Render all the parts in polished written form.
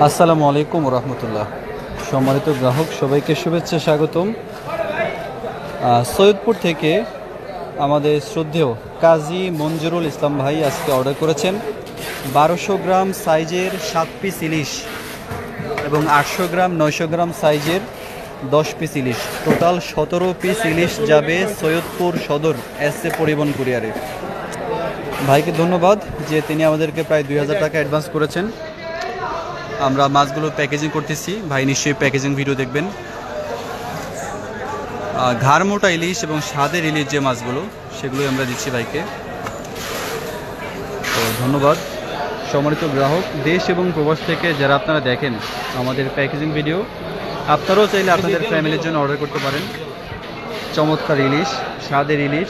আসসালামু আলাইকুম রহমতুল্লাহ। সম্মানিত গ্রাহক সবাইকে শুভেচ্ছা, স্বাগতম। সৈয়দপুর থেকে আমাদের শ্রদ্ধেয় কাজী মঞ্জুরুল ইসলাম ভাই আজকে অর্ডার করেছেন 1200 গ্রাম সাইজের 7 পিস ইলিশ এবং 800 গ্রাম 900 গ্রাম সাইজের 10 পিস ইলিশ, টোটাল 17 পিস ইলিশ যাবে সৈয়দপুর সদর এসএ পরিবহন কুরিয়ারে। ভাইকে ধন্যবাদ যে তিনি আমাদেরকে প্রায় 2000 টাকা অ্যাডভান্স করেছেন। আমরা মাছগুলো প্যাকেজিং করতেছি, ভাই নিশ্চয়ই প্যাকেজিং ভিডিও দেখবেন। ঘাড় মোটা ইলিশ এবং স্বাদের ইলিশ যে মাছগুলো সেগুলোই আমরা দিচ্ছি ভাইকে। তো ধন্যবাদ। সম্মানিত গ্রাহক দেশ এবং প্রবাস থেকে যারা আপনারা দেখেন আমাদের প্যাকেজিং ভিডিও, আপনারাও চাইলে আপনাদের ফ্যামিলির জন্য অর্ডার করতে পারেন। চমৎকার ইলিশ, স্বাদের ইলিশ,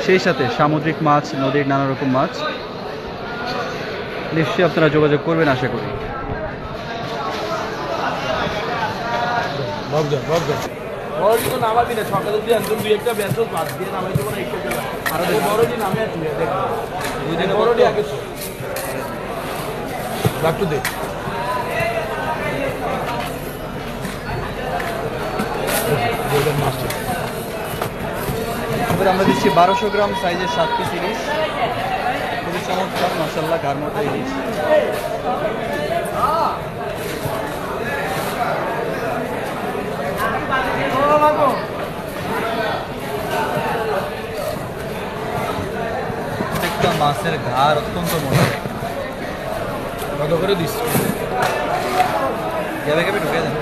সেই সাথে সামুদ্রিক মাছ, নদীর নানা রকম মাছ, নিশ্চয়ই আপনারা যোগাযোগ করবেন আশা করি। আমরা দিচ্ছি 1200 গ্রাম সাইজের 7 পিস ইলিশ, খুবই চমৎকার মাশাআল্লাহ, ঘাড় মোটা ইলিশ। প্রত্যেকটা মাছের ঘাড় অত্যন্ত মোটা। কত করে দিচ্ছি? গ্যাবে গ্যাবে ঢুকে যান।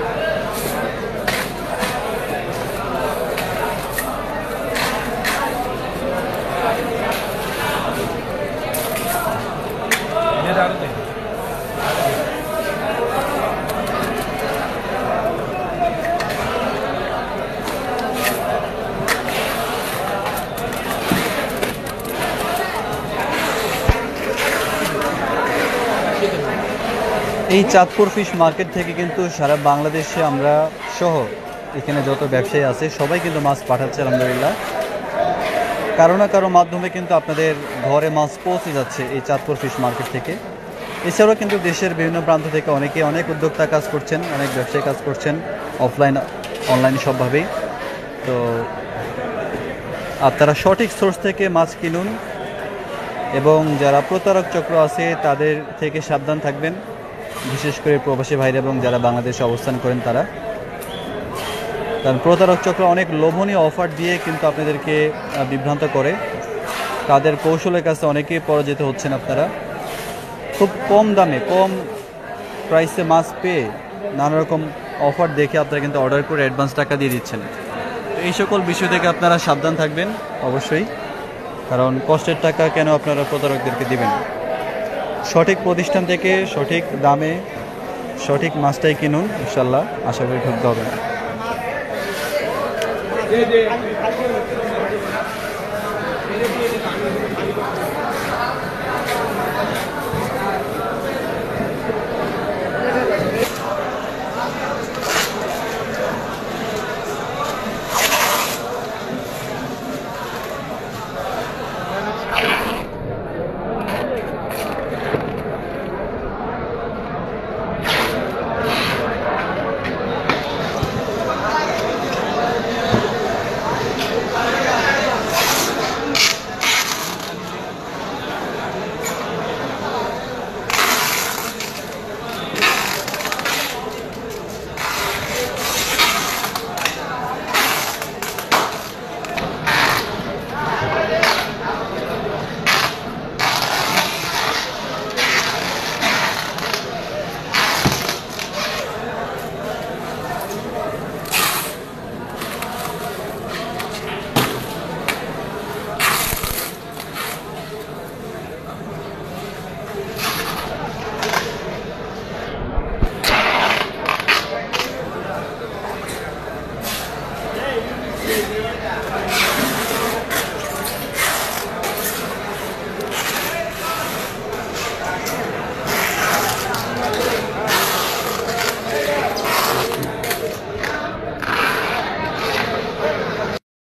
এই চাঁদপুর ফিশ মার্কেট থেকে কিন্তু সারা বাংলাদেশে আমরা সহ এখানে যত ব্যবসায়ী আছে সবাই কিন্তু মাছ পাঠাচ্ছে আলহামদুলিল্লাহ। কারো না কারো মাধ্যমে কিন্তু আপনাদের ঘরে মাছ পৌঁছে যাচ্ছে এই চাঁদপুর ফিশ মার্কেট থেকে। এছাড়াও কিন্তু দেশের বিভিন্ন প্রান্ত থেকে অনেক উদ্যোক্তা কাজ করছেন, অনেক ব্যবসায়ী কাজ করছেন, অফলাইন অনলাইন সবভাবেই। তো আপনারা সঠিক সোর্স থেকে মাছ কিনুন এবং যারা প্রতারক চক্র আছে তাদের থেকে সাবধান থাকবেন, বিশেষ করে প্রবাসী ভাইরা এবং যারা বাংলাদেশে অবস্থান করেন তারা। কারণ প্রতারক চক্র অনেক লোভনীয় অফার দিয়ে কিন্তু আপনাদেরকে বিভ্রান্ত করে। তাদের কৌশলের কাছে অনেকেই পরাজিত হচ্ছেন। আপনারা খুব কম দামে, কম প্রাইসে মাছ পেয়ে নানা রকম অফার দেখে আপনারা কিন্তু অর্ডার করে অ্যাডভান্স টাকা দিয়ে দিচ্ছেন। তো এই সকল বিষয় থেকে আপনারা সাবধান থাকবেন অবশ্যই, কারণ কষ্টের টাকা কেন আপনারা প্রতারকদেরকে দিবেন। সঠিক প্রতিষ্ঠান থেকে সঠিক দামে সঠিক মাছটাই কিনুন, ইনশাল্লাহ আশা করি ঠকতে হবে না।